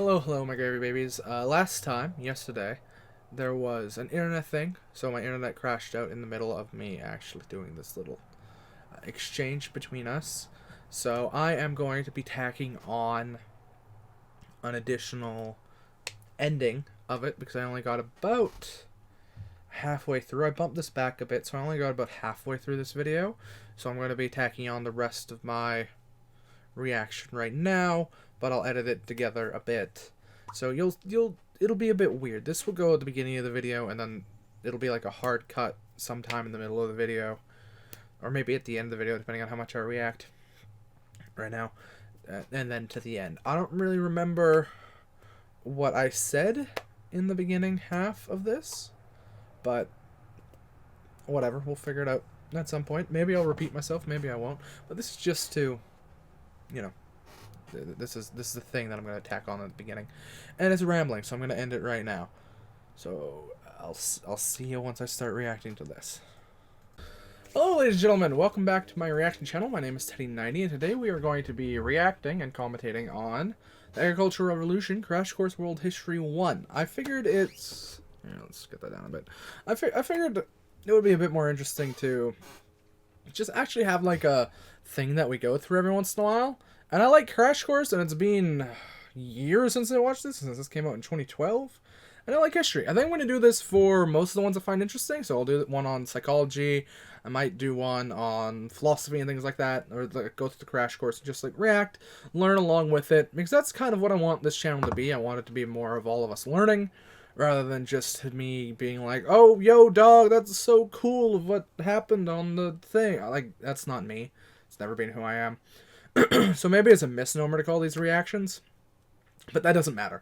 Hello, my gravy babies. Yesterday, there was an internet thing, so my internet crashed out in the middle of me actually doing this little exchange between us. So I am going to be tacking on an additional ending of it because I only got about halfway through. I bumped this back a bit, so I only got about halfway through this video. So I'm going to be tacking on the rest of my reaction right now, but I'll edit it together a bit. So it'll be a bit weird. This will go at the beginning of the video, and then it'll be like a hard cut sometime in the middle of the video, or maybe at the end of the video, depending on how much I react right now, and then to the end. I don't really remember what I said in the beginning half of this, but whatever, we'll figure it out at some point. Maybe I'll repeat myself, maybe I won't, but this is just to, you know, this is the thing that I'm going to tack on at the beginning, and it's rambling, so I'm going to end it right now. So I'll see you once I start reacting to this. Hello, ladies and gentlemen, welcome back to my reaction channel. My name is Teddy90, and today we are going to be reacting and commentating on the Agricultural Revolution Crash Course World History 1. I figured it's... let's get that down a bit. I figured it would be a bit more interesting to just actually have like a thing that we go through every once in a while. And I like Crash Course, and it's been years since I watched this, since this came out in 2012. And I like history. I think I'm going to do this for most of the ones I find interesting. So I'll do one on psychology. I might do one on philosophy and things like that. Or like, go through the Crash Course and just like react, learn along with it. Because that's kind of what I want this channel to be. I want it to be more of all of us learning, rather than just me being like, oh, yo, dog, that's so cool of what happened on the thing. Like, that's not me. It's never been who I am. So maybe it's a misnomer to call these reactions, but that doesn't matter.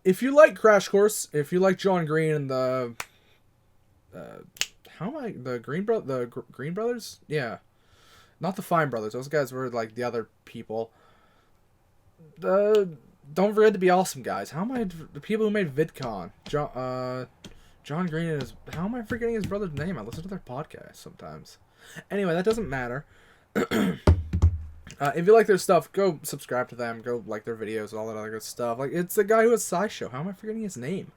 If you like Crash Course, if you like John Green and the Green Brothers? Yeah. Not the Fine Brothers. Those guys were like the other people. Don't forget to be awesome, guys. How am I the people who made VidCon? John Green and his... How am I forgetting his brother's name? I listen to their podcast sometimes. Anyway, that doesn't matter. If you like their stuff, go subscribe to them. Go like their videos and all that other good stuff. Like, it's the guy who has SciShow. How am I forgetting his name?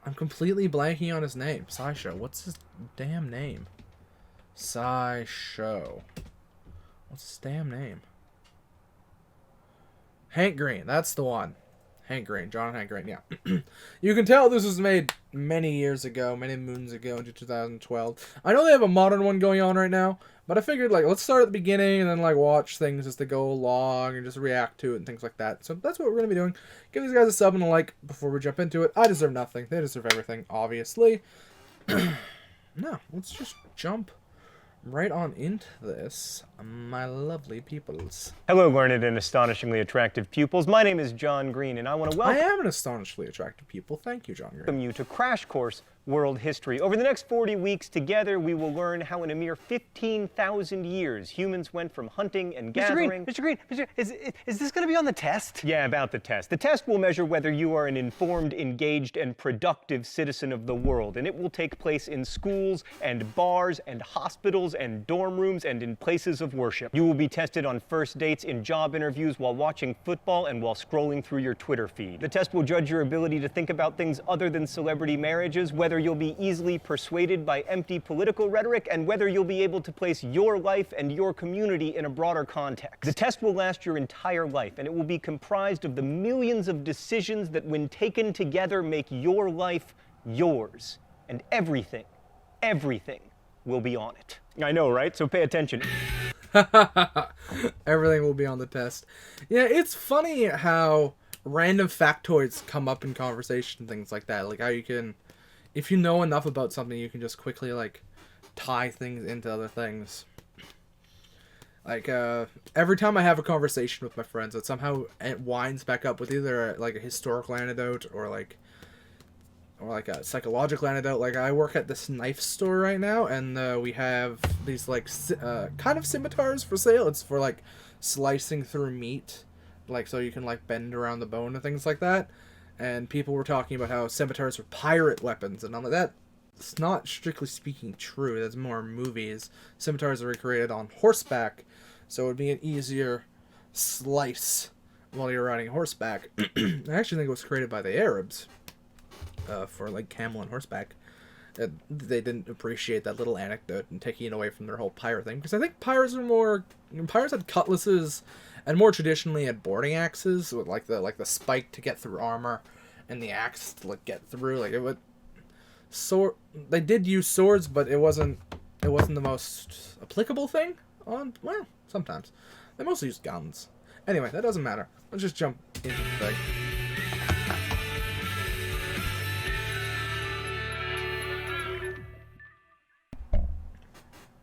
I'm completely blanking on his name. SciShow. What's his damn name? SciShow. What's his damn name? Hank Green. That's the one. Hank Green. John Hank Green. Yeah. You can tell this was made many years ago. Many moons ago into 2012. I know they have a modern one going on right now. But I figured, like, let's start at the beginning and then, like, watch things as they go along and just react to it and things like that. So that's what we're going to be doing. Give these guys a sub and a like before we jump into it. I deserve nothing. They deserve everything, obviously. No, let's just jump right on into this, my lovely peoples. Hello, learned and astonishingly attractive pupils. My name is John Green, and I want to welcome... I am an astonishingly attractive pupil. Thank you, John Green. ...welcome you to Crash Course World History. Over the next 40 weeks together, we will learn how in a mere 15,000 years, humans went from hunting and gathering... Mr. Green, is this going to be on the test? Yeah, about the test. The test will measure whether you are an informed, engaged, and productive citizen of the world, and it will take place in schools and bars and hospitals and dorm rooms and in places of worship. You will be tested on first dates, in job interviews, while watching football, and while scrolling through your Twitter feed. The test will judge your ability to think about things other than celebrity marriages, whether you'll be easily persuaded by empty political rhetoric, and whether you'll be able to place your life and your community in a broader context. The test will last your entire life, and it will be comprised of the millions of decisions that, when taken together, make your life yours. And everything will be on it. I know, right? So pay attention. Everything will be on the test. Yeah, it's funny how random factoids come up in conversation, things like that. Like how you can, if you know enough about something, you can just quickly like tie things into other things. Like every time I have a conversation with my friends, it somehow winds back up with either like a historical anecdote or like a psychological anecdote. Like I work at this knife store right now, and we have these like kind of scimitars for sale. It's for like slicing through meat, like so you can like bend around the bone and things like that. And people were talking about how scimitars were pirate weapons, and I'm like, that's not strictly speaking true. That's more movies. Scimitars are recreated on horseback, so it would be an easier slice while you're riding horseback. I actually think it was created by the Arabs for like camel and horseback. They didn't appreciate that little anecdote and taking it away from their whole pirate thing, because I think pirates had cutlasses and more traditionally had boarding axes with like the spike to get through armor and the axe to like get through. Like it would they did use swords, but it wasn't the most applicable thing on, well, sometimes. They mostly used guns. Anyway, that doesn't matter. Let's just jump into the thing.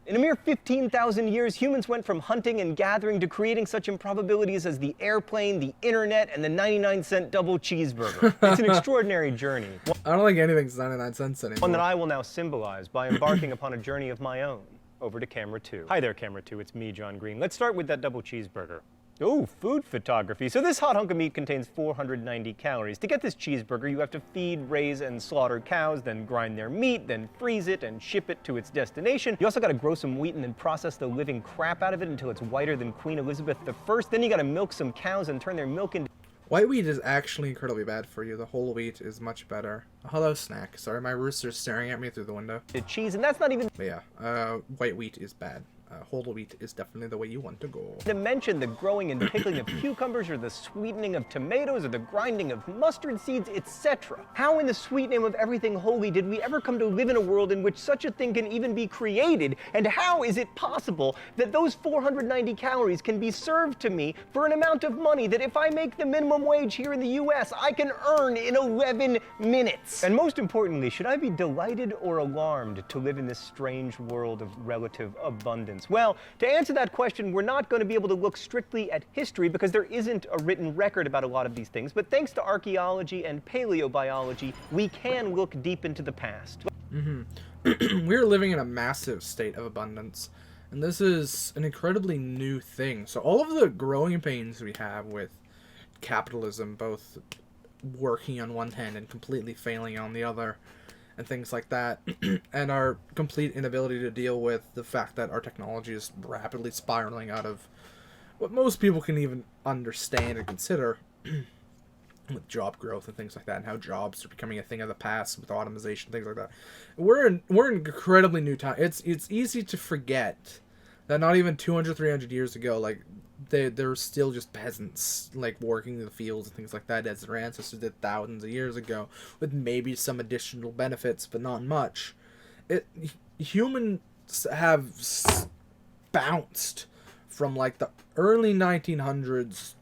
In a mere 15,000 years, humans went from hunting and gathering to creating such improbabilities as the airplane, the internet, and the 99-cent double cheeseburger. It's an extraordinary journey. I don't think anything's 99 cents anymore. One that I will now symbolize by embarking upon a journey of my own. Over to camera 2. Hi there, camera 2. It's me, John Green. Let's start with that double cheeseburger. Oh, food photography. So this hot hunk of meat contains 490 calories. To get this cheeseburger, you have to feed, raise, and slaughter cows, then grind their meat, then freeze it and ship it to its destination. You also gotta grow some wheat and then process the living crap out of it until it's whiter than Queen Elizabeth I. Then you gotta milk some cows and turn their milk into... White wheat is actually incredibly bad for you. The whole wheat is much better. Hello, snack. Sorry, my rooster's staring at me through the window. cheese, and that's not even... But yeah, white wheat is bad. Whole wheat is definitely the way you want to go. To mention the growing and pickling of cucumbers, or the sweetening of tomatoes, or the grinding of mustard seeds, etc. How in the sweet name of everything holy did we ever come to live in a world in which such a thing can even be created? And how is it possible that those 490 calories can be served to me for an amount of money that if I make the minimum wage here in the US, I can earn in 11 minutes? And most importantly, should I be delighted or alarmed to live in this strange world of relative abundance? Well, to answer that question, we're not going to be able to look strictly at history because there isn't a written record about a lot of these things, but thanks to archaeology and paleobiology, we can look deep into the past. We're living in a massive state of abundance, and this is an incredibly new thing. So all of the growing pains we have with capitalism, both working on one hand and completely failing on the other, and things like that, and our complete inability to deal with the fact that our technology is rapidly spiraling out of what most people can even understand and consider, with job growth and things like that, and how jobs are becoming a thing of the past with automation, things like that. We're in incredibly new time. It's easy to forget that not even 200, 300 years ago, like, they're still just peasants, like, working in the fields and things like that, as their ancestors did thousands of years ago, with maybe some additional benefits, but not much. Humans have bounced from, like, the early 1900s,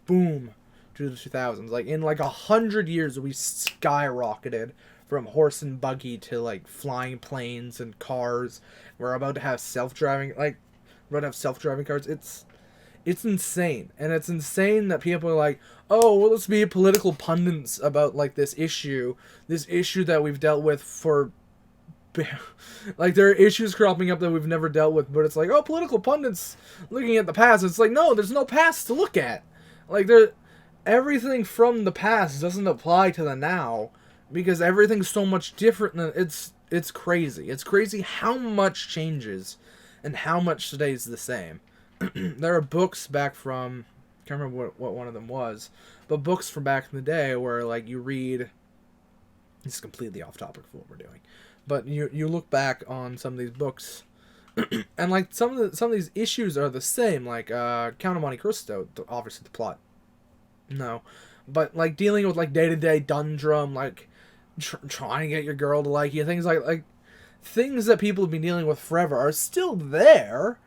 boom, to the 2000s. Like, in, like, 100 years, we skyrocketed from horse and buggy to, like, flying planes and cars. We're about to have self-driving, like, we're about to have self-driving cars. It's insane. And it's insane that people are like, oh, well, let's be political pundits about, like, this issue that we've dealt with for, like, there are issues cropping up that we've never dealt with, but it's like, oh, political pundits looking at the past. It's like, no, there's no past to look at. Like, everything from the past doesn't apply to the now, because everything's so much different. Than it's crazy. It's crazy how much changes and how much stays the same. There are books back from, I can't remember what one of them was, but books from back in the day where, like, you read, it's completely off topic for what we're doing, but you look back on some of these books, and, like, some of these issues are the same, like Count of Monte Cristo, obviously the plot, no, but, like, dealing with, like, day-to-day dundrum, like, trying to get your girl to like you, things like things that people have been dealing with forever are still there,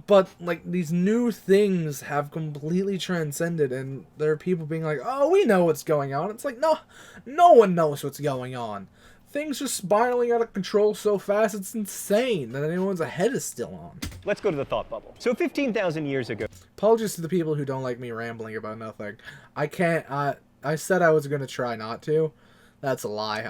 but, like, these new things have completely transcended, and there are people being like, oh, we know what's going on. It's like, no one knows what's going on. Things are spiraling out of control so fast, it's insane that anyone's head is still on. Let's go to the thought bubble. So 15,000 years ago... Apologies to the people who don't like me rambling about nothing. I can't, I said I was going to try not to. That's a lie.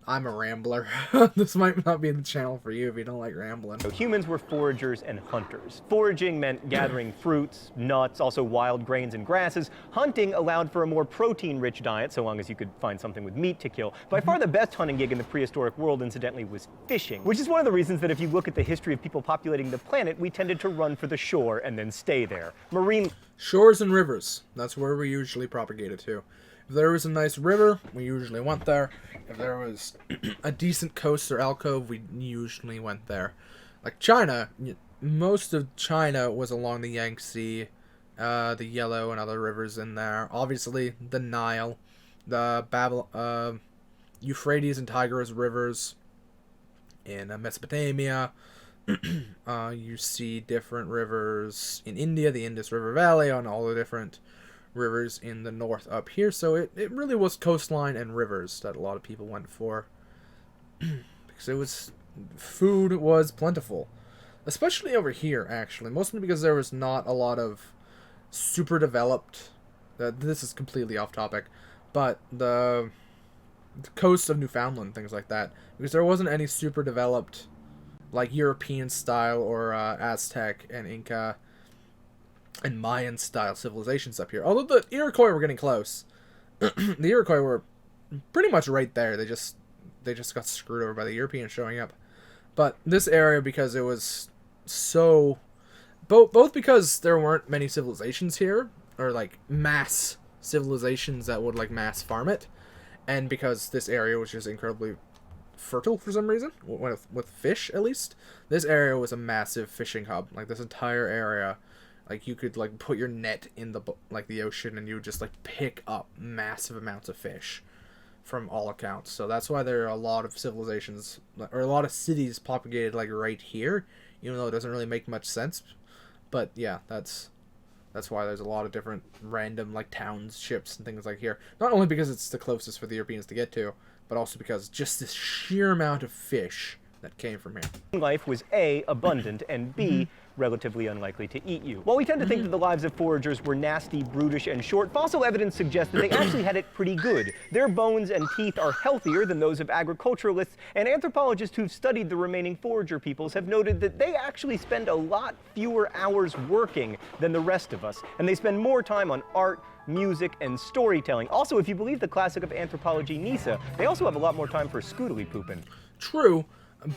I'm a rambler. This might not be the channel for you if you don't like rambling. So humans were foragers and hunters. Foraging meant gathering fruits, nuts, also wild grains and grasses. Hunting allowed for a more protein-rich diet, so long as you could find something with meat to kill. By far the best hunting gig in the prehistoric world, incidentally, was fishing, which is one of the reasons that if you look at the history of people populating the planet, we tended to run for the shore and then stay there. Shores and rivers. That's where we usually propagated to. If there was a nice river, we usually went there. If there was a decent coast or alcove, we usually went there. Like China, most of China was along the Yangtze, the Yellow, and other rivers in there. Obviously, the Nile, the Euphrates and Tigris rivers in Mesopotamia. You see different rivers in India, the Indus River Valley, on all the different rivers in the north up here. So it really was coastline and rivers that a lot of people went for. Because food was plentiful. Especially over here, actually. Mostly because there was not a lot of super developed... this is completely off topic. But the coast of Newfoundland, things like that. Because there wasn't any super developed, like, European style or Aztec and Inca and Mayan style civilizations up here. Although the Iroquois were getting close. The Iroquois were pretty much right there. They just got screwed over by the Europeans showing up. But this area, because it was so... both because there weren't many civilizations here, or like mass civilizations that would like mass farm it, and because this area was just incredibly fertile for some reason, with fish at least. This area was a massive fishing hub. Like this entire area, like you could like put your net in the ocean and you would just like pick up massive amounts of fish from all accounts. So that's why there are a lot of civilizations or a lot of cities propagated like right here, even though it doesn't really make much sense. But yeah, that's why there's a lot of different random like townships and things like here. Not only because it's the closest for the Europeans to get to, but also because just this sheer amount of fish that came from here. Life was A, abundant, and B, relatively unlikely to eat you. While we tend to think that the lives of foragers were nasty, brutish, and short, fossil evidence suggests that they actually had it pretty good. Their bones and teeth are healthier than those of agriculturalists, and anthropologists who've studied the remaining forager peoples have noted that they actually spend a lot fewer hours working than the rest of us, and they spend more time on art, music, and storytelling. Also, if you believe the classic of anthropology, Nisa, they also have a lot more time for scootily pooping. True.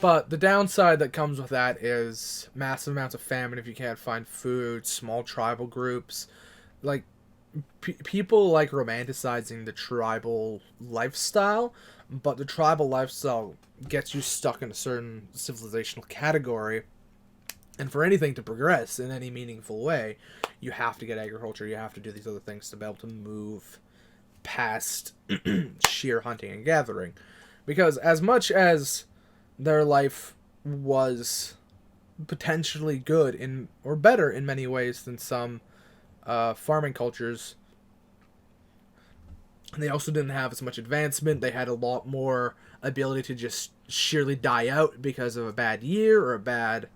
But the downside that comes with that is massive amounts of famine if you can't find food, small tribal groups. Like, people like romanticizing the tribal lifestyle, but the tribal lifestyle gets you stuck in a certain civilizational category. And for anything to progress in any meaningful way, you have to get agriculture, you have to do these other things to be able to move past sheer hunting and gathering. Because as much as their life was potentially good or better in many ways than some farming cultures, they also didn't have as much advancement. They had a lot more ability to just sheerly die out because of a bad year or a bad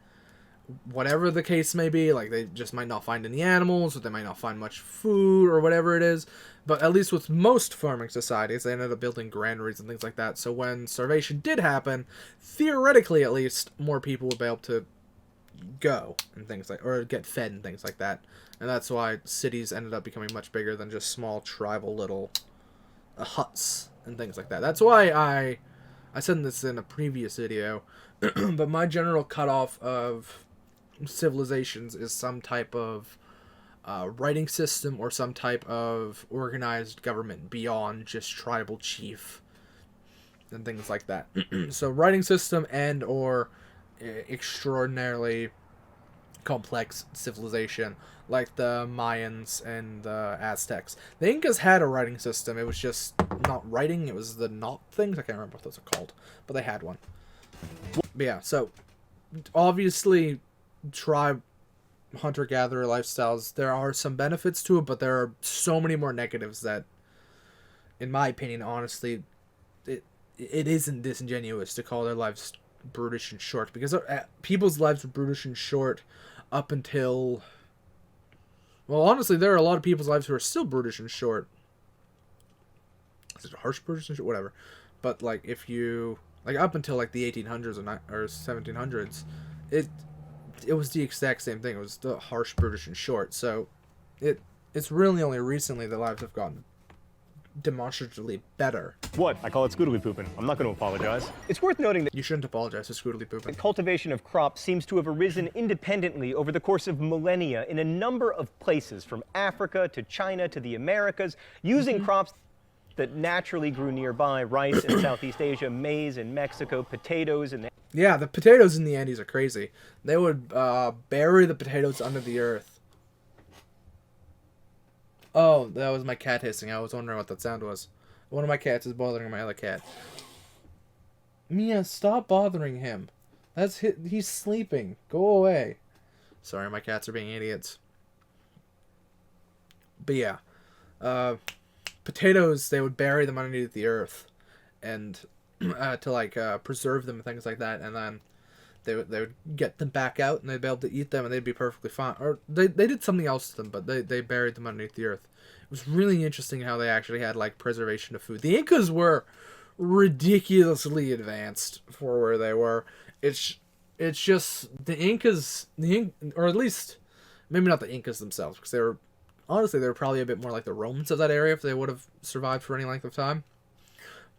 whatever the case may be. Like they just might not find any animals, or they might not find much food, or whatever it is. But at least with most farming societies, they ended up building granaries and things like that. So when starvation did happen, theoretically at least, more people would be able to go and things like, or get fed and things like that. And that's why cities ended up becoming much bigger than just small tribal little huts and things like that. That's why I said this in a previous video, but my general cutoff of civilizations is some type of writing system or some type of organized government beyond just tribal chief and things like that. So writing system and or extraordinarily complex civilization like the Mayans and the Aztecs. The Incas had a writing system. It was just not writing. It was the knot things. I can't remember what those are called, but they had one. But yeah, so obviously tribe hunter-gatherer lifestyles, there are some benefits to it, but there are so many more negatives that, in my opinion, honestly, it isn't disingenuous to call their lives brutish and short, because people's lives were brutish and short up until, well, honestly, there are a lot of people's lives who are still brutish and short. Is it harsh brutish and short? Whatever. But, like, if you, like, up until, like, the 1800s or 1700s, it was the exact same thing. It was the harsh, brutish, and short. So, it's really only recently that lives have gotten demonstratively better. What? I call it scootily pooping. I'm not going to apologize. It's worth noting that You shouldn't apologize for scootily pooping. the cultivation of crops seems to have arisen independently over the course of millennia in a number of places, from Africa to China to the Americas, using crops that naturally grew nearby: rice in Southeast Asia, maize in Mexico, potatoes in the Yeah, the potatoes in the Andes are crazy. They would bury the potatoes under the earth. Oh, that was my cat hissing. I was wondering what that sound was. One of my cats is bothering my other cat. Mia, stop bothering him. He's sleeping. Go away. Sorry, my cats are being idiots. But yeah, potatoes, they would bury them underneath the earth, and to preserve them and things like that, and then they would get them back out and they'd be able to eat them and they'd be perfectly fine. Or they did something else to them, but they buried them underneath the earth. It was really interesting how they actually had like preservation of food. The Incas were ridiculously advanced for where they were. It's just the Incas, or at least maybe not the Incas themselves, because they were probably a bit more like the Romans of that area if they would have survived for any length of time.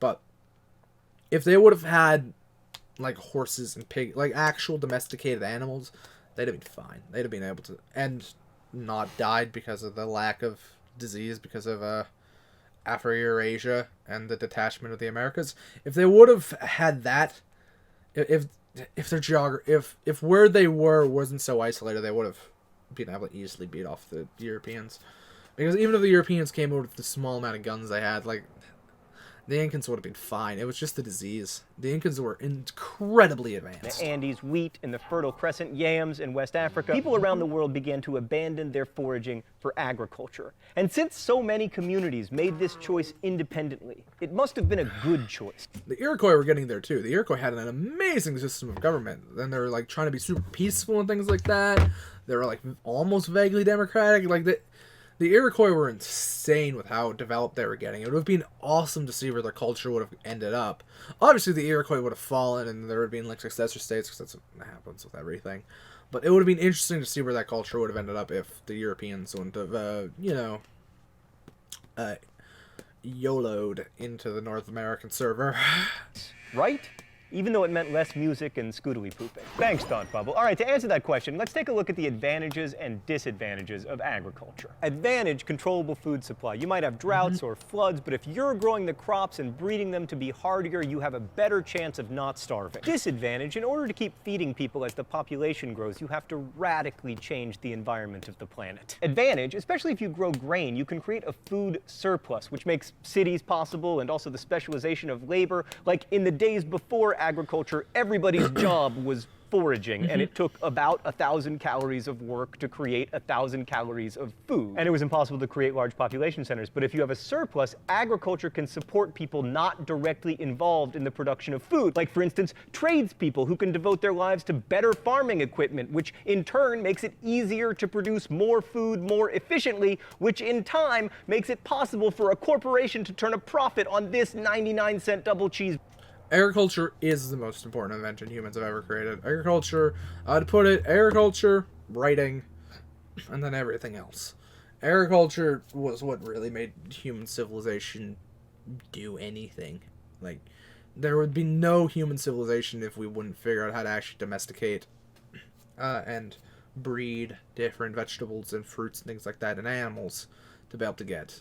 But if they would have had like horses and pigs, like actual domesticated animals, they'd have been fine. They'd have been able to, and not died because of the lack of disease because of Afro-Eurasia and the detachment of the Americas. If they would have had that, if their if where they were wasn't so isolated, they would have been able to easily beat off the Europeans. Because even if the Europeans came over with the small amount of guns they had, like, the Incans would have been fine. It was just the disease. The Incans were incredibly advanced. The Andes, wheat in the Fertile Crescent, yams in West Africa. People around the world began to abandon their foraging for agriculture. And since so many communities made this choice independently, it must have been a good choice. The Iroquois were getting there too. The Iroquois had an amazing system of government. Then they were like trying to be super peaceful and things like that. They were like almost vaguely democratic. Like the Iroquois were insane with how developed they were getting. It would have been awesome to see where their culture would have ended up. Obviously, the Iroquois would have fallen, and there would have been like successor states, because that's what happens with everything. But it would have been interesting to see where that culture would have ended up if the Europeans wouldn't have, YOLO'd into the North American server. Right? Even though it meant less music and scootily pooping. Thanks, Thought Bubble. All right, to answer that question, let's take a look at the advantages and disadvantages of agriculture. Advantage: controllable food supply. You might have droughts or floods, but if you're growing the crops and breeding them to be hardier, you have a better chance of not starving. Disadvantage: in order to keep feeding people as the population grows, you have to radically change the environment of the planet. Advantage: especially if you grow grain, you can create a food surplus, which makes cities possible, and also the specialization of labor. Like in the days before agriculture, everybody's job was foraging, and it took about 1,000 calories of work to create 1,000 calories of food. And it was impossible to create large population centers. But if you have a surplus, agriculture can support people not directly involved in the production of food. Like, for instance, tradespeople who can devote their lives to better farming equipment, which in turn makes it easier to produce more food more efficiently, which in time makes it possible for a corporation to turn a profit on this 99-cent double cheese. Agriculture is the most important invention humans have ever created. Agriculture, I'd put it, agriculture, writing, and then everything else. Agriculture was what really made human civilization do anything. Like, there would be no human civilization if we wouldn't figure out how to actually domesticate and breed different vegetables and fruits and things like that and animals to be able to get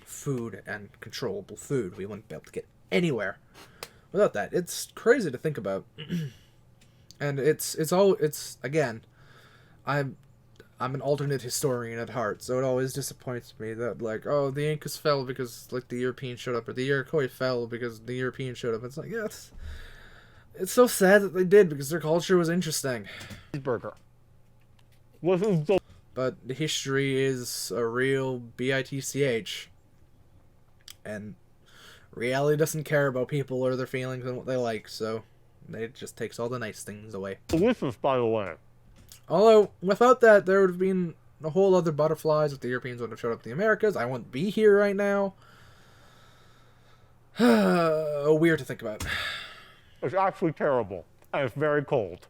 food and controllable food. We wouldn't be able to get anywhere without that. It's crazy to think about. And it's again, I'm an alternate historian at heart, so it always disappoints me that, like, oh, the Incas fell because, like, the Europeans showed up, or the Iroquois fell because the Europeans showed up. It's like, yeah, it's so sad that they did, because their culture was interesting. Burger. But history is a real bitch. And reality doesn't care about people or their feelings and what they like, so it just takes all the nice things away. Delicious, by the way. Although, without that, there would have been a whole other butterflies if the Europeans wouldn't have showed up in the Americas. I wouldn't be here right now. Weird to think about. It's actually terrible, and it's very cold.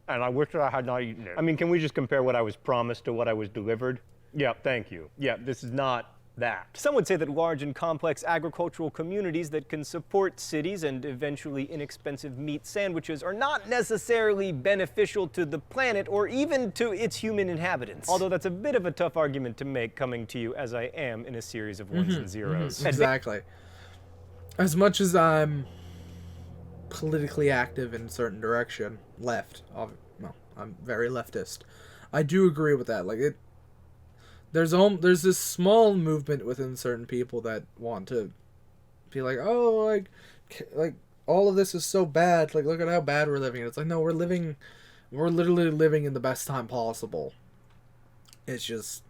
And I wish that I had not eaten it. I mean, can we just compare what I was promised to what I was delivered? Yeah, thank you. Yeah, this is not that. Some would say that large and complex agricultural communities that can support cities and eventually inexpensive meat sandwiches are not necessarily beneficial to the planet or even to its human inhabitants. Although that's a bit of a tough argument to make coming to you as I am in a series of ones and zeros. Exactly. As much as I'm politically active in a certain direction, I'm very leftist. I do agree with that. Like there's this small movement within certain people that want to be like, oh, like all of this is so bad. Like, look at how bad we're living. It's like, no, we're literally living in the best time possible. It's just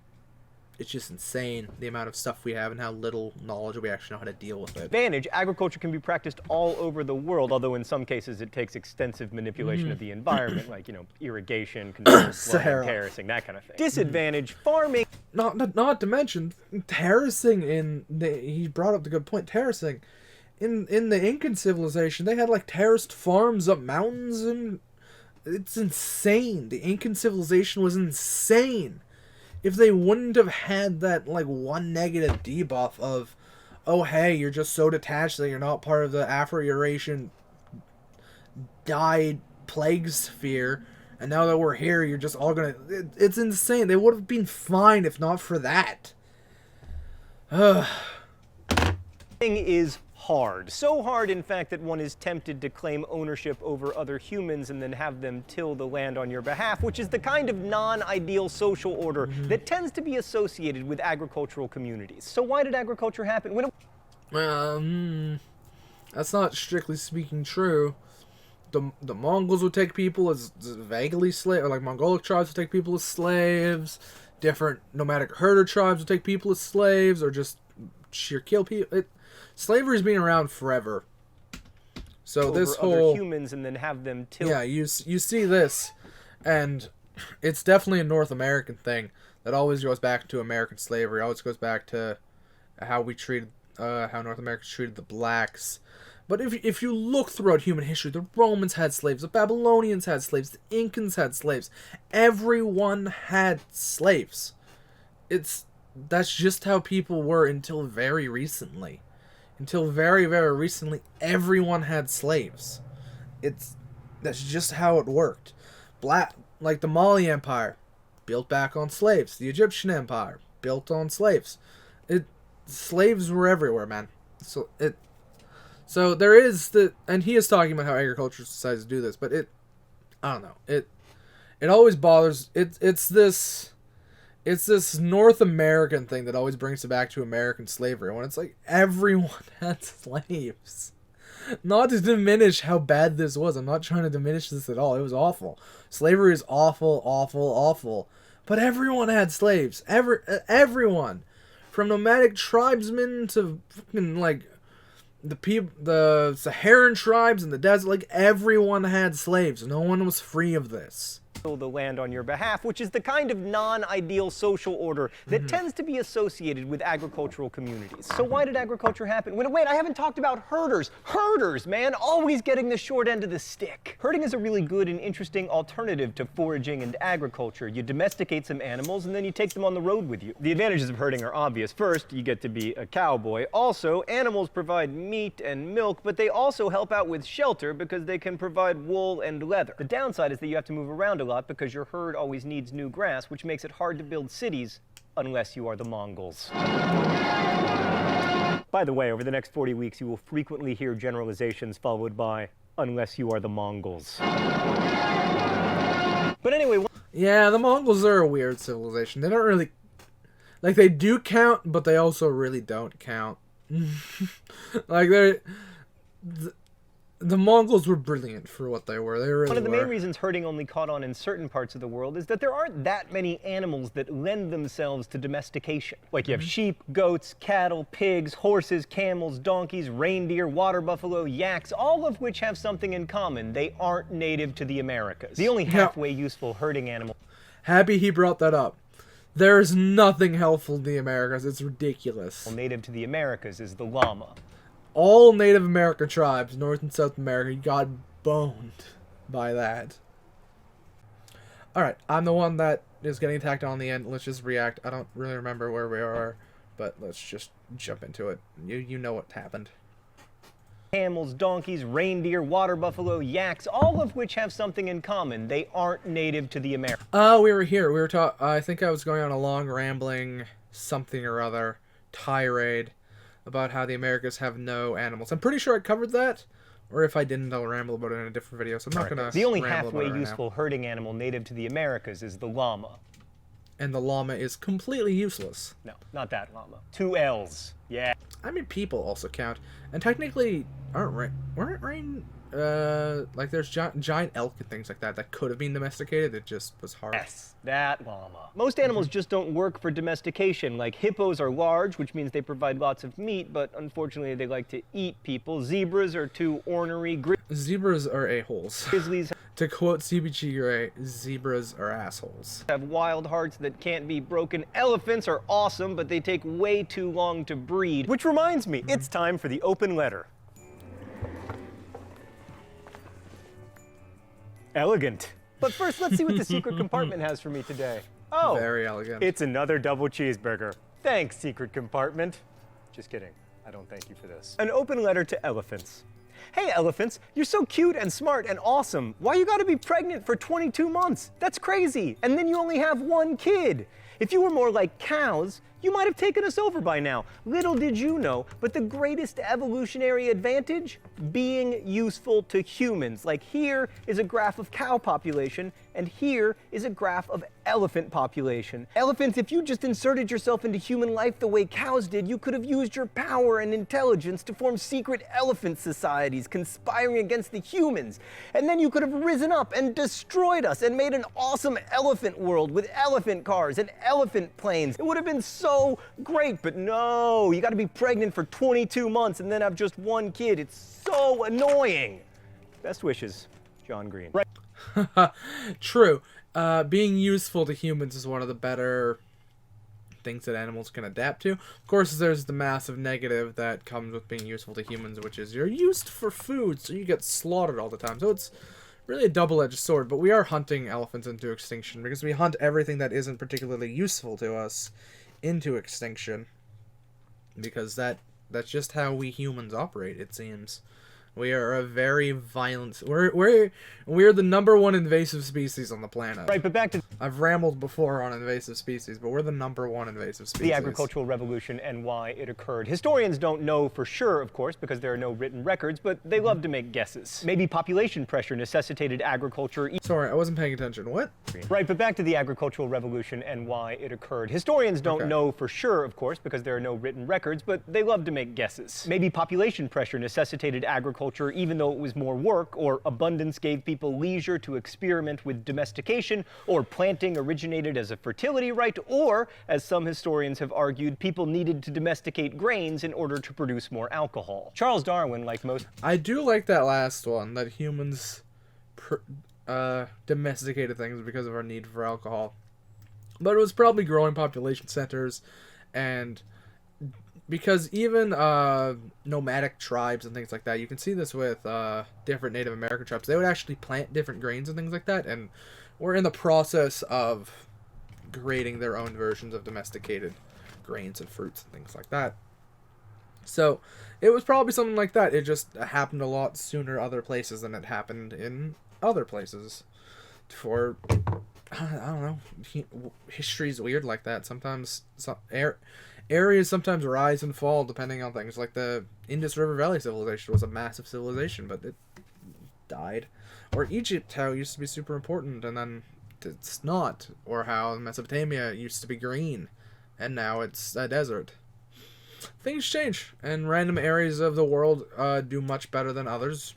insane, the amount of stuff we have and how little knowledge we actually know how to deal with it. Advantage, agriculture can be practiced all over the world, although in some cases it takes extensive manipulation of the environment, like, irrigation, controlled flooding, terracing, that kind of thing. Disadvantage, farming. Not to mention, terracing he brought up the good point, terracing. In the Incan civilization, they had, like, terraced farms up mountains, and it's insane. The Incan civilization was insane. If they wouldn't have had that, like, one negative debuff of, oh, hey, you're just so detached that you're not part of the Afro-Eurasian died plague sphere, and now that we're here, you're just all gonna... It's insane. They would have been fine if not for that. Ugh. Is hard. So hard, in fact, that one is tempted to claim ownership over other humans and then have them till the land on your behalf, which is the kind of non-ideal social order that tends to be associated with agricultural communities. So why did agriculture happen? That's not strictly speaking true. The Mongols would take people as vaguely slaves, or like Mongolic tribes would take people as slaves. Different nomadic herder tribes would take people as slaves, or just sheer kill people. Slavery's been around forever. So this whole other humans and then have them till... Yeah, you see this, and it's definitely a North American thing that always goes back to American slavery. Always goes back to how North Americans treated the blacks. But if you look throughout human history, the Romans had slaves, the Babylonians had slaves, the Incans had slaves. Everyone had slaves. That's just how people were until very recently. Until very, very recently, everyone had slaves. That's just how it worked. Like the Mali Empire, built back on slaves. The Egyptian Empire, built on slaves. Slaves were everywhere, man. So there is and he is talking about how agriculture decides to do this, but I don't know. It always bothers. It's this North American thing that always brings it back to American slavery, when it's like everyone had slaves. Not to diminish how bad this was. I'm not trying to diminish this at all. It was awful. Slavery is awful, awful, awful. But everyone had slaves. Everyone. From nomadic tribesmen to fucking, like, the Saharan tribes in the desert. Like, everyone had slaves. No one was free of this. The land on your behalf, which is the kind of non-ideal social order that tends to be associated with agricultural communities. So why did agriculture happen? Wait, I haven't talked about herders. Herders, man, always getting the short end of the stick. Herding is a really good and interesting alternative to foraging and agriculture. You domesticate some animals and then you take them on the road with you. The advantages of herding are obvious. First, you get to be a cowboy. Also, animals provide meat and milk, but they also help out with shelter because they can provide wool and leather. The downside is that you have to move around a lot because your herd always needs new grass, which makes it hard to build cities unless you are the Mongols. By the way, over the next 40 weeks, you will frequently hear generalizations followed by, unless you are the Mongols. But anyway... Yeah, the Mongols are a weird civilization. They don't really... Like, they do count, but they also really don't count. Like, the Mongols were brilliant for what they were. They really were. One of the main reasons herding only caught on in certain parts of the world is that there aren't that many animals that lend themselves to domestication. Like you have sheep, goats, cattle, pigs, horses, camels, donkeys, reindeer, water buffalo, yaks, all of which have something in common. They aren't native to the Americas. The only halfway useful herding animal... Happy he brought that up. There's nothing helpful in the Americas. It's ridiculous. Native to the Americas is the llama. All Native American tribes, North and South America, got boned by that. Alright, I'm the one that is getting attacked on the end. Let's just react. I don't really remember where we are But let's just jump into it. You know what happened. Camels, donkeys, reindeer, water buffalo, yaks, all of which have something in common. They aren't native to the Americas. We were here. We were I think I was going on a long rambling something or other tirade about how the Americas have no animals. I'm pretty sure I covered that. Or if I didn't, I'll ramble about it in a different video. So I'm not gonna. The only ramble halfway about it right useful herding animal native to the Americas is the llama. And the llama is completely useless. No, not that llama. 2 L's. Yeah. I mean, people also count, and technically, weren't like there's giant elk and things like that could have been domesticated. It just was hard. Yes, that llama. Most animals just don't work for domestication. Like hippos are large, which means they provide lots of meat, but unfortunately they like to eat people. Zebras are too ornery. Zebras are a-holes. Grizzlies To quote CBG Gray, zebras are assholes. have wild hearts that can't be broken. Elephants are awesome, but they take way too long to breed. Which reminds me, it's time for the open letter. Elegant. But first, let's see what the secret compartment has for me today. Oh, Very elegant. it's another double cheeseburger. Thanks, secret compartment. Just kidding. I don't thank you for this. An open letter to elephants. Hey, elephants, you're so cute and smart and awesome. Why you gotta be pregnant for 22 months? That's crazy. And then you only have 1 kid. If you were more like cows, you might have taken us over by now. Little did you know, but the greatest evolutionary advantage? Being useful to humans. Like here is a graph of cow population, and here is a graph of elephant population. Elephants, if you just inserted yourself into human life the way cows did, you could have used your power and intelligence to form secret elephant societies conspiring against the humans. And then you could have risen up and destroyed us and made an awesome elephant world with elephant cars and elephant planes. It would have been so great, but no, you gotta be pregnant for 22 months and then have just 1 kid. It's so annoying. Best wishes, John Green. Right. True. Being useful to humans is one of the better things that animals can adapt to. Of course, there's the massive negative that comes with being useful to humans, which is you're used for food, so you get slaughtered all the time. So it's really a double-edged sword, but we are hunting elephants into extinction because we hunt everything that isn't particularly useful to us into extinction, because that's just how we humans operate, it seems. We are a very violent. We're the #1 invasive species on the planet. Right, but back to I've rambled before on invasive species, but we're the #1 invasive species. the agricultural revolution and why it occurred. Historians don't know for sure, of course, because there are no written records, but they love to make guesses. Maybe population pressure necessitated agriculture. Sorry, I wasn't paying attention. What? Right, but back to the agricultural revolution and why it occurred. Historians don't Okay. know for sure, of course, because there are no written records, but they love to make guesses. Maybe population pressure necessitated agriculture even though it was more work, or abundance gave people leisure to experiment with domestication, or planting originated as a fertility right, or, as some historians have argued, people needed to domesticate grains in order to produce more alcohol. Charles Darwin, like most... I do like that last one, that humans domesticated things because of our need for alcohol. But it was probably growing population centers, and because even nomadic tribes and things like that, you can see this with different Native American tribes, they would actually plant different grains and things like that, and we're in the process of creating their own versions of domesticated grains and fruits and things like that. So it was probably something like that. It just happened a lot sooner other places than it happened in other places. For I don't know, history's weird like that. Sometimes areas sometimes rise and fall depending on things. Like the Indus River Valley civilization was a massive civilization, but it died. Or Egypt, how it used to be super important and then it's not. Or how Mesopotamia used to be green and now it's a desert. Things change, and random areas of the world do much better than others,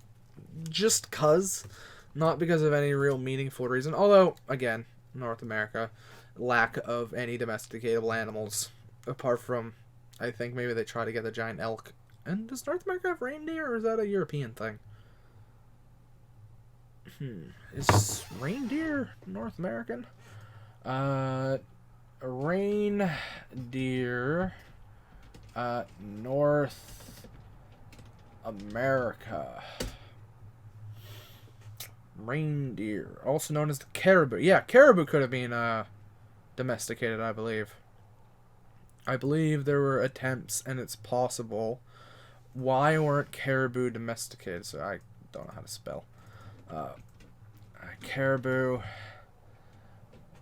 just 'cause, not because of any real meaningful reason. Although, again, North America, lack of any domesticatable animals, apart from, I think maybe they try to get the giant elk. And does North America have reindeer, or is that a European thing? Is reindeer North American? Reindeer. North America. Reindeer, also known as the caribou. Yeah, caribou could have been domesticated, I believe. I believe there were attempts, and it's possible. Why weren't caribou domesticated? So I don't know how to spell. Caribou.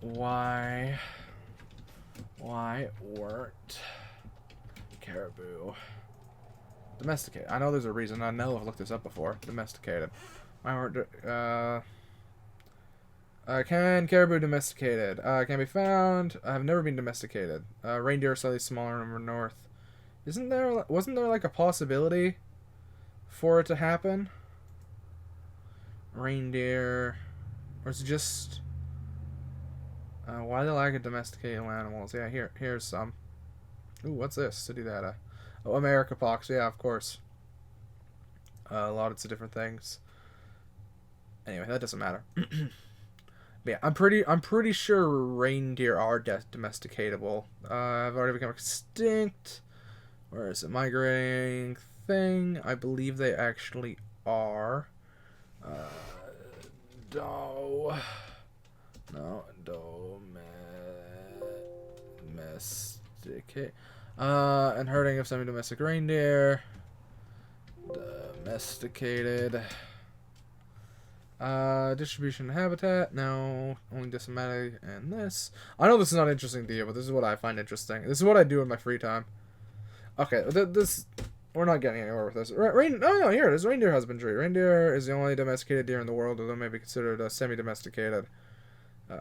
Why weren't caribou domesticated? I know there's a reason. I know I've looked this up before. Domesticated. Why weren't can caribou domesticated? Can be found. Have never been domesticated. Reindeer are slightly smaller and more north. Wasn't there like a possibility for it to happen? Reindeer, or is it just why the lack of domesticated animals? Yeah, here's some. Ooh, what's this? City data. Oh, America pox. Yeah, of course. Lots of different things. Anyway, that doesn't matter. But yeah, I'm pretty sure reindeer are domesticatable. Have already become extinct. Where is it? Migrating thing. I believe they actually are. Domesticate. And herding of semi-domestic reindeer. Domesticated. Distribution and habitat. No. Only decimated and this. I know this is not interesting to you, but this is what I find interesting. This is what I do in my free time. Okay, this... We're not getting anywhere with this. No, here it is. Reindeer husbandry. Reindeer is the only domesticated deer in the world, although may be considered semi-domesticated. I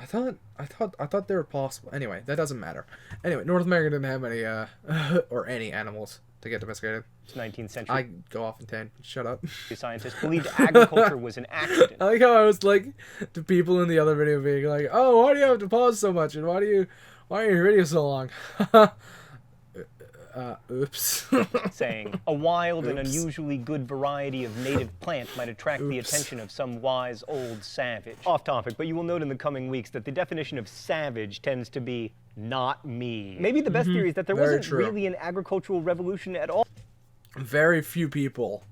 thought they were possible. Anyway, that doesn't matter. Anyway, North America didn't have any or any animals to get domesticated. 19th century. I go off in tangent. Shut up. Scientists believed agriculture was an accident. I like how I was like to people in the other video being like, "Oh, why do you have to pause so much? And why are your videos so long?" Oops. Saying a wild and unusually good variety of native plant might attract the attention of some wise old savage. Off topic, but you will note in the coming weeks that the definition of savage tends to be not me. Maybe the best theory is that there wasn't really an agricultural revolution at all. Very few people.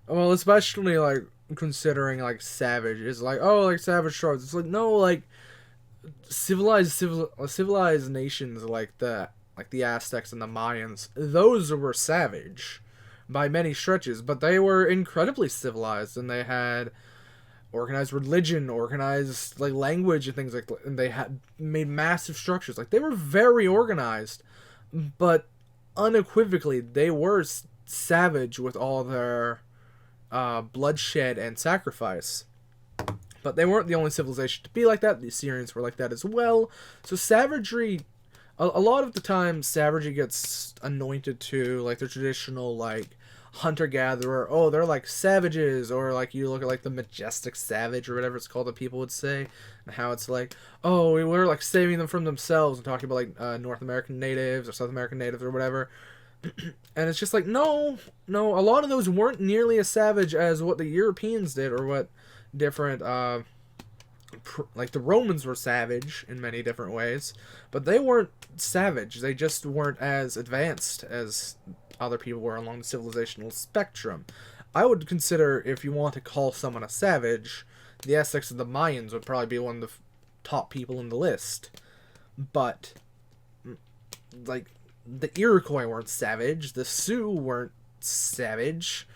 Well, especially like considering like savage is like, oh, like savage tribes. It's like, no, like civilized nations like the Aztecs and the Mayans, those were savage by many stretches, but they were incredibly civilized, and they had organized religion, organized like language and things like that, and they had made massive structures. Like, they were very organized, but unequivocally they were savage with all their bloodshed and sacrifice. But they weren't the only civilization to be like that. The Assyrians were like that as well. So savagery, a lot of the time, savagery gets anointed to like the traditional like hunter-gatherer. Oh, they're like savages, or like you look at like the majestic savage or whatever it's called that people would say, and how it's like, oh, we were like saving them from themselves, and talking about like North American natives or South American natives or whatever. And it's just like, no, a lot of those weren't nearly as savage as what the Europeans did, or what different like the Romans were savage in many different ways, but they weren't savage. They just weren't as advanced as other people were along the civilizational spectrum. I would consider, if you want to call someone a savage, the Aztecs and the Mayans would probably be one of the top people in the list. But like the Iroquois weren't savage, the Sioux weren't savage.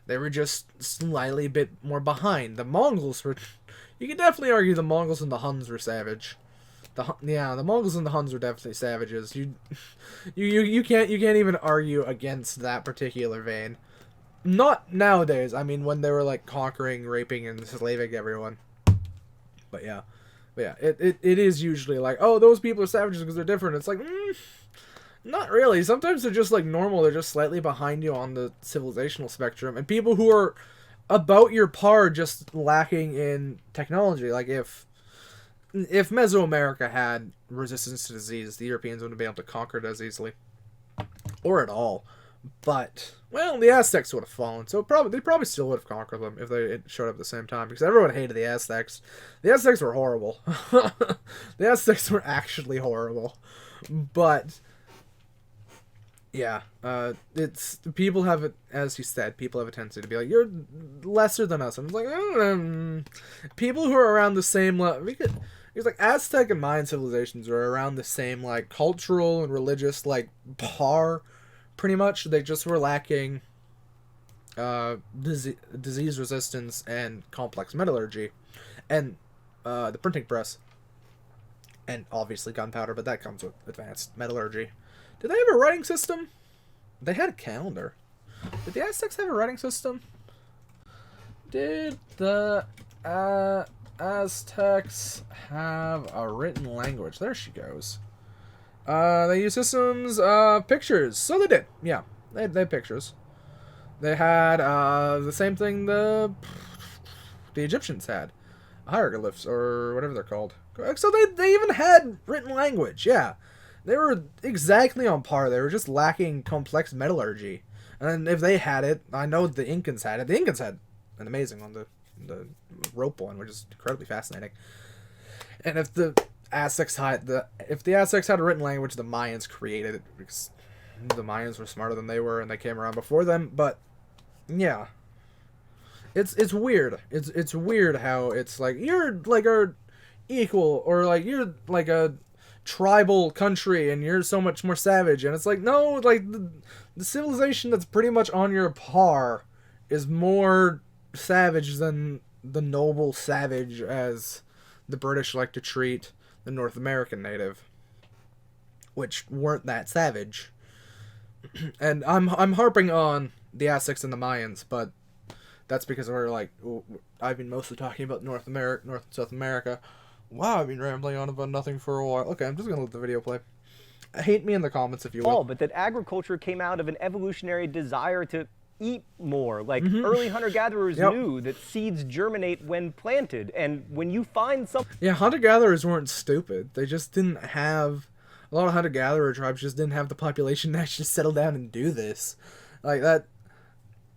They were just slightly a bit more behind. The Mongols were... You could definitely argue the Mongols and the Huns were savage. The Mongols and the Huns were definitely savages. You can't even argue against that particular vein. Not nowadays. I mean, when they were like conquering, raping, and enslaving everyone. But yeah, it is usually like, oh, those people are savages because they're different. It's like, not really. Sometimes they're just like normal. They're just slightly behind you on the civilizational spectrum, and people who are about your par just lacking in technology. Like if Mesoamerica had resistance to disease, the Europeans wouldn't be able to conquer it as easily, or at all. But well, the Aztecs would have fallen, so they probably still would have conquered them if they showed up at the same time, because everyone hated the Aztecs. The Aztecs were horrible. The Aztecs were actually horrible, but Yeah, it's people have it, as you said, people have a tendency to be like, you're lesser than us. And it's like, people who are around the same level. It's like Aztec and Mayan civilizations are around the same like cultural and religious like par, pretty much. They just were lacking disease resistance and complex metallurgy, and the printing press, and obviously gunpowder. But that comes with advanced metallurgy. Did they have a writing system? They had a calendar. Did the Aztecs have a writing system? Did the Aztecs have a written language? There she goes. They use systems, pictures. So they did. Yeah, they had pictures. They had the same thing the Egyptians had. Hieroglyphs, or whatever they're called. So they even had written language, yeah. They were exactly on par. They were just lacking complex metallurgy. And if they had it, I know the Incans had it. The Incans had an amazing one, the rope one, which is incredibly fascinating. And if the Aztecs had a written language, the Mayans created it because the Mayans were smarter than they were, and they came around before them. But yeah, it's weird. It's weird how it's like you're like our equal, or like you're like a tribal country and you're so much more savage, and it's like, no, like the civilization that's pretty much on your par is more savage than the noble savage as the British like to treat the North American native, which weren't that savage. And I'm harping on the Aztecs and the Mayans, but that's because we're like, I've been mostly talking about North and South America. Wow, I've been rambling on about nothing for a while. Okay, I'm just gonna let the video play. Hate me in the comments if you will. But that agriculture came out of an evolutionary desire to eat more. Like early hunter-gatherers knew that seeds germinate when planted, and when you find something... Yeah, hunter-gatherers weren't stupid. They just didn't have... A lot of hunter-gatherer tribes just didn't have the population to actually settle down and do this. Like, that...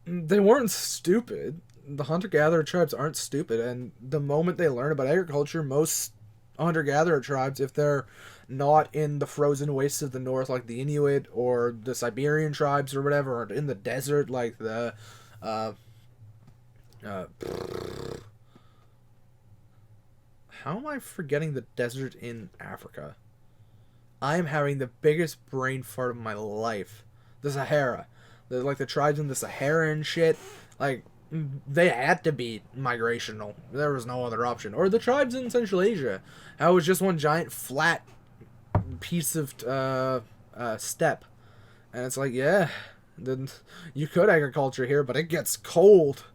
They weren't stupid. The hunter-gatherer tribes aren't stupid, and the moment they learn about agriculture, most hunter-gatherer tribes, if they're not in the frozen wastes of the north like the Inuit or the Siberian tribes or whatever, or in the desert like the how am I forgetting the desert in Africa? I am having the biggest brain fart of my life. The Sahara. Like the tribes in the Sahara and shit, like they had to be migrational. There was no other option. Or the tribes in Central Asia. How it was just one giant flat piece of steppe. And it's like, yeah, then you could agriculture here, but it gets cold.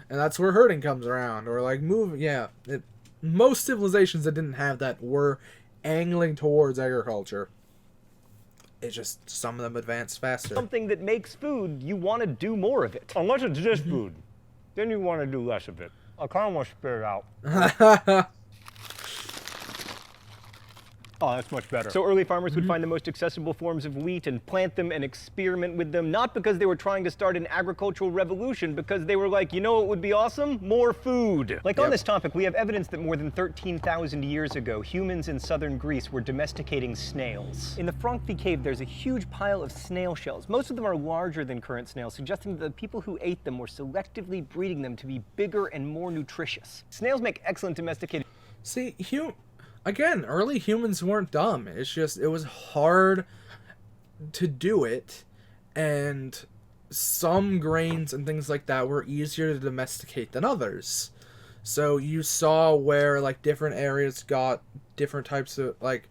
And that's where herding comes around. Or like most civilizations that didn't have that were angling towards agriculture. It's just some of them advanced faster. Something that makes food, you want to do more of it. Unless it's just food, then you want to do less of it. I kind of want to spit it out. Oh, that's much better. So early farmers would find the most accessible forms of wheat and plant them and experiment with them, not because they were trying to start an agricultural revolution, because they were like, you know what would be awesome? More food. Like on this topic, we have evidence that more than 13,000 years ago, humans in southern Greece were domesticating snails. In the Frankfurt cave, there's a huge pile of snail shells. Most of them are larger than current snails, suggesting that the people who ate them were selectively breeding them to be bigger and more nutritious. Snails make excellent domesticated... See, again, early humans weren't dumb. It's just, it was hard to do it, and some grains and things like that were easier to domesticate than others. So you saw where, like, different areas got different types of, like,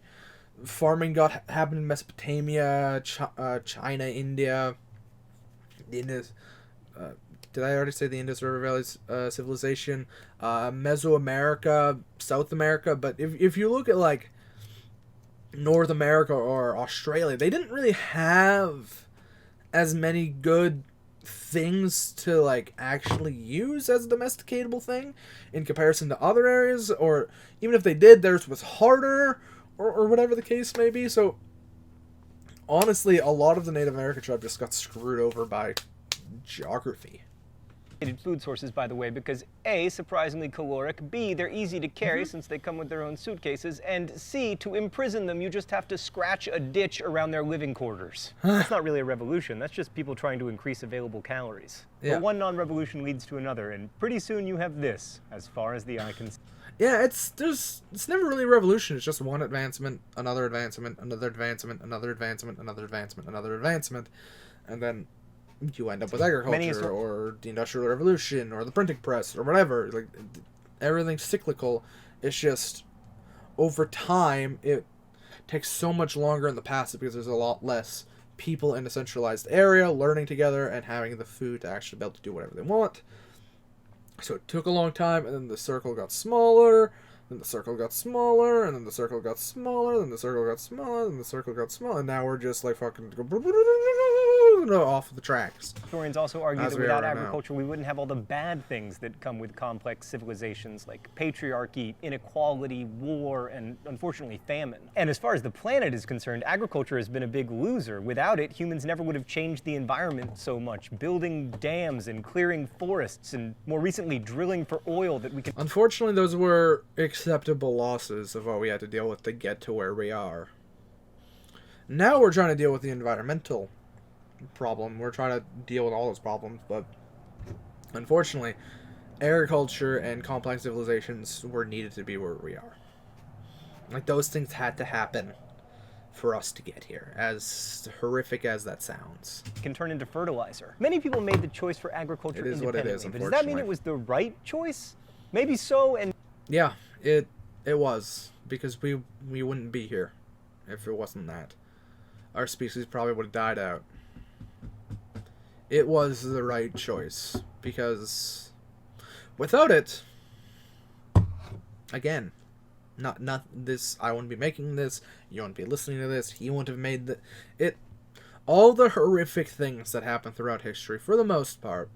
farming happened in Mesopotamia, China, India, the Indus, did I already say the Indus River Valley civilization? Mesoamerica, South America. But if you look at like North America or Australia, they didn't really have as many good things to like actually use as a domesticatable thing in comparison to other areas, or even if they did, theirs was harder, or whatever the case may be. So honestly, a lot of the Native American tribe just got screwed over by geography. food sources, by the way, because A, surprisingly caloric, B, they're easy to carry since they come with their own suitcases, and C, to imprison them, you just have to scratch a ditch around their living quarters. That's not really a revolution, that's just people trying to increase available calories. Yeah. But one non-revolution leads to another, and pretty soon you have this, as far as the eye can see. Yeah, it's never really a revolution. It's just one advancement, another advancement, another advancement, another advancement, another advancement, another advancement, and then you end up with agriculture or the Industrial Revolution or the printing press or whatever. Like, everything's cyclical. It's just over time it takes so much longer in the past because there's a lot less people in a centralized area learning together and having the food to actually be able to do whatever they want. So it took a long time, and then the circle got smaller, then the circle got smaller, and then the circle got smaller, then the circle got smaller, then the circle got smaller, and now we're just like fucking off the tracks. Historians also argue As that we without are right now. agriculture, we wouldn't have all the bad things that come with complex civilizations like patriarchy, inequality, war, and unfortunately famine. And as far as the planet is concerned, agriculture has been a big loser. Without it, humans never would have changed the environment so much, building dams and clearing forests, and more recently drilling for oil that we can... Unfortunately, those were acceptable losses of what we had to deal with to get to where we are. Now we're trying to deal with the environmental problem. We're trying to deal with all those problems, but unfortunately, agriculture and complex civilizations were needed to be where we are. Like, those things had to happen for us to get here, as horrific as that sounds. can turn into fertilizer. Many people made the choice for agriculture It is what it independently, is, but does that mean unfortunately. it was the right choice? Maybe so, and Yeah, it was, because we wouldn't be here if it wasn't that. Our species probably would have died out. It was the right choice, because without it, again, not this, I wouldn't be making this, you wouldn't be listening to this, he wouldn't have made it. All the horrific things that happen throughout history, for the most part,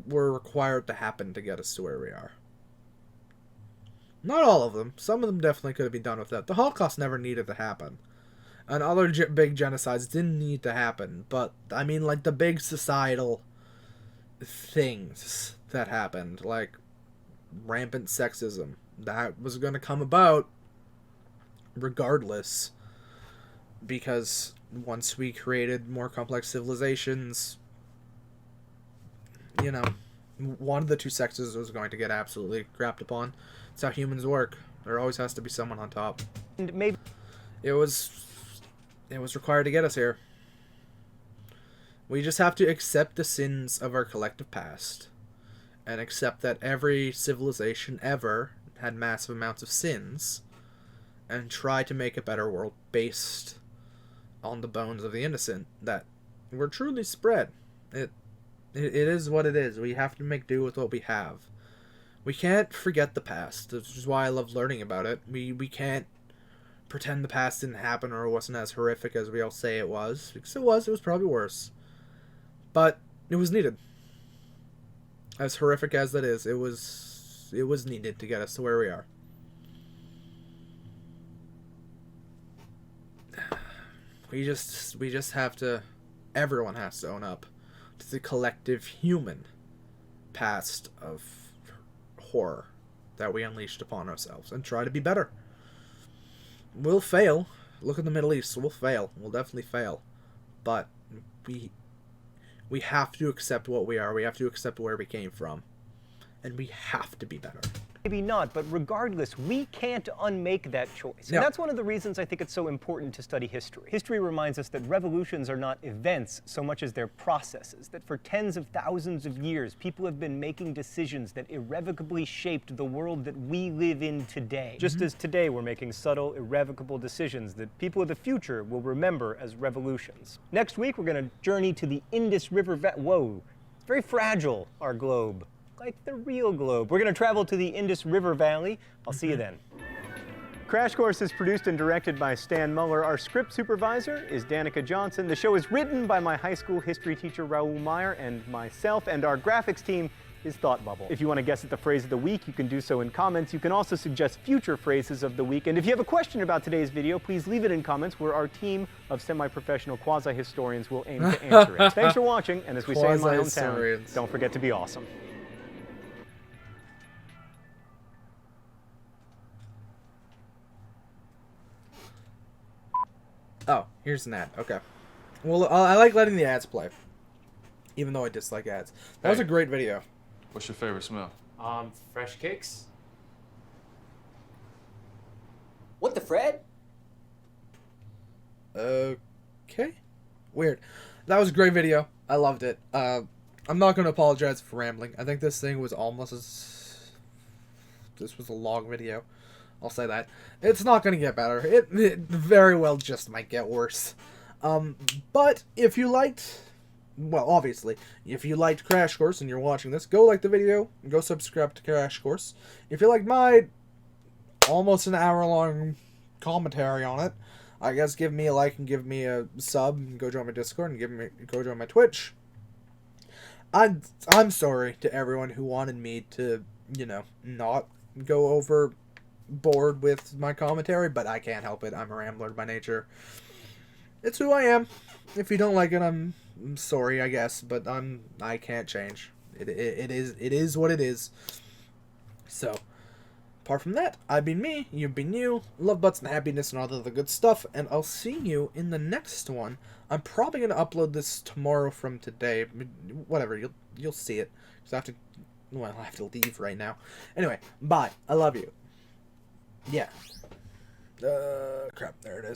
were required to happen to get us to where we are. Not all of them. Some of them definitely could have been done without. The Holocaust never needed to happen. And other big genocides didn't need to happen. But, I mean, like, the big societal things that happened, like rampant sexism, that was going to come about regardless. Because once we created more complex civilizations, you know, one of the two sexes was going to get absolutely crapped upon. It's how humans work. There always has to be someone on top. maybe It was required to get us here. We just have to accept the sins of our collective past and accept that every civilization ever had massive amounts of sins and try to make a better world based on the bones of the innocent that were truly spread. It is what it is. We have to make do with what we have. We can't forget the past. This is why I love learning about it. We can't pretend the past didn't happen or wasn't as horrific as we all say it was. Because it was probably worse. But it was needed. As horrific as that is, it was needed to get us to where we are. We just have to, everyone has to own up to the collective human past of horror that we unleashed upon ourselves and try to be better. We'll fail. Look at the Middle East. We'll fail. We'll definitely fail. But we have to accept what we are. We have to accept where we came from. And we have to be better. maybe not, but regardless, we can't unmake that choice. Yeah. And that's one of the reasons I think it's so important to study history. History reminds us that revolutions are not events so much as they're processes, that for tens of thousands of years, people have been making decisions that irrevocably shaped the world that we live in today. Just as today we're making subtle, irrevocable decisions that people of the future will remember as revolutions. Next week, we're going to journey to the Indus River Valley. Whoa, it's very fragile, our globe. Like the real globe. We're going to travel to the Indus River Valley. I'll see you then. Crash Course is produced and directed by Stan Muller. Our script supervisor is Danica Johnson. The show is written by my high school history teacher, Raoul Meyer, and myself, and our graphics team his thought bubble. If you want to guess at the phrase of the week, you can do so in comments. You can also suggest future phrases of the week. And if you have a question about today's video, please leave it in comments where our team of semi-professional quasi-historians will aim to answer it. Thanks for watching, and as we say in my hometown, Quasi-historians. don't forget to be awesome. Oh, here's an ad. Okay. Well, I like letting the ads play, even though I dislike ads. That was a great video. What's your favorite smell? Fresh cakes. What the Fred? Okay. Weird. That was a great video. I loved it. I'm not going to apologize for rambling. I think this thing was almost as... This was a long video. I'll say that. It's not going to get better. It very well just might get worse. But if you liked... Well, obviously, if you liked Crash Course and you're watching this, go like the video and go subscribe to Crash Course. If you like my almost an hour-long commentary on it, I guess give me a like and give me a sub and go join my Discord and go join my Twitch. I'm sorry to everyone who wanted me to, you know, not go overboard with my commentary, but I can't help it. I'm a rambler by nature. It's who I am. If you don't like it, I'm sorry, I guess, but I can't change. It is what it is. So, apart from that, I've been me, you've been you, love, butts, and happiness, and all the other good stuff, and I'll see you in the next one. I'm probably gonna upload this tomorrow from today. Whatever, you'll see it. Cause I have to leave right now. Anyway, bye. I love you. Yeah. Crap. There it is.